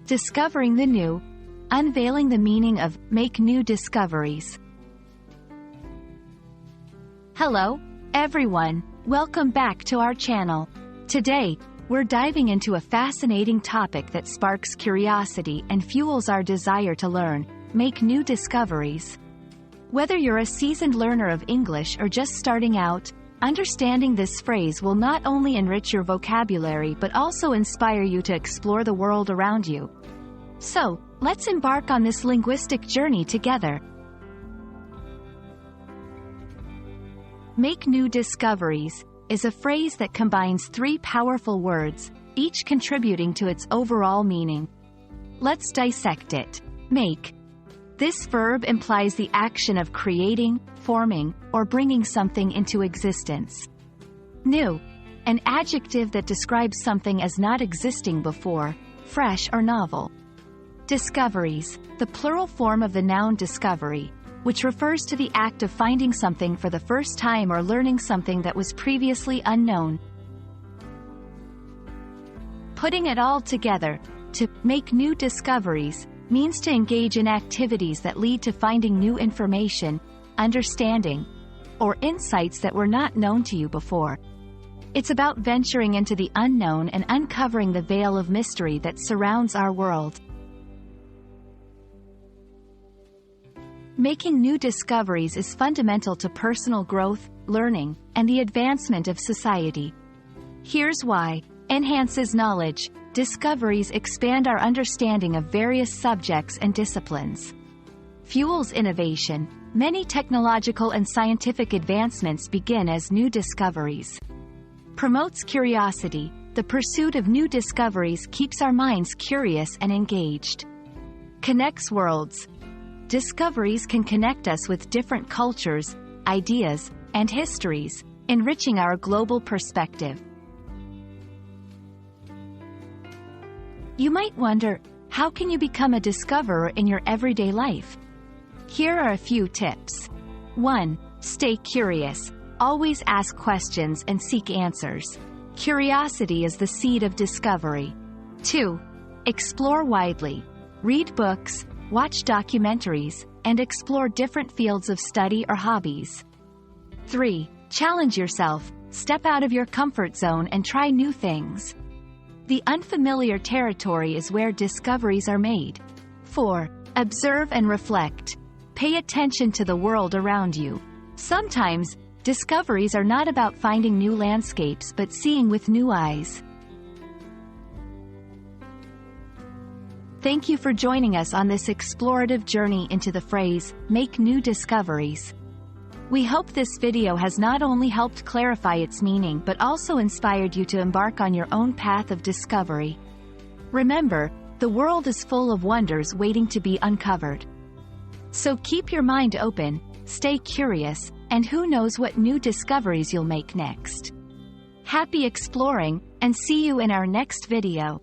Discovering the new. Unveiling the meaning of make new discoveries. Hello, everyone. Welcome back to our channel. Today, we're diving into a fascinating topic that sparks curiosity and fuels our desire to learn, make new discoveries. Whether you're a seasoned learner of English or just starting out, understanding this phrase will not only enrich your vocabulary but also inspire you to explore the world around you. So, let's embark on this linguistic journey together. Make new discoveries is a phrase that combines three powerful words, each contributing to its overall meaning. Let's dissect it. Make. This verb implies the action of creating, forming, or bringing something into existence. New. An adjective that describes something as not existing before, fresh or novel. Discoveries, the plural form of the noun discovery, which refers to the act of finding something for the first time or learning something that was previously unknown. Putting it all together, to make new discoveries, means to engage in activities that lead to finding new information, understanding, or insights that were not known to you before. It's about venturing into the unknown and uncovering the veil of mystery that surrounds our world. Making new discoveries is fundamental to personal growth, learning, and the advancement of society. Here's why. Enhances knowledge. Discoveries expand our understanding of various subjects and disciplines. Fuels innovation. Many technological and scientific advancements begin as new discoveries. Promotes curiosity. The pursuit of new discoveries keeps our minds curious and engaged. Connects worlds. Discoveries can connect us with different cultures, ideas, and histories, enriching our global perspective. You might wonder, how can you become a discoverer in your everyday life? Here are a few tips. 1. Stay curious. Always ask questions and seek answers. Curiosity is the seed of discovery. 2. Explore widely. Read books, watch documentaries, and explore different fields of study or hobbies. 3. Challenge yourself. Step out of your comfort zone and try new things. The unfamiliar territory is where discoveries are made. 4. Observe and reflect. Pay attention to the world around you. Sometimes, discoveries are not about finding new landscapes but seeing with new eyes. Thank you for joining us on this explorative journey into the phrase, make new discoveries. We hope this video has not only helped clarify its meaning but also inspired you to embark on your own path of discovery. Remember, the world is full of wonders waiting to be uncovered. So keep your mind open, stay curious, and who knows what new discoveries you'll make next. Happy exploring, and see you in our next video.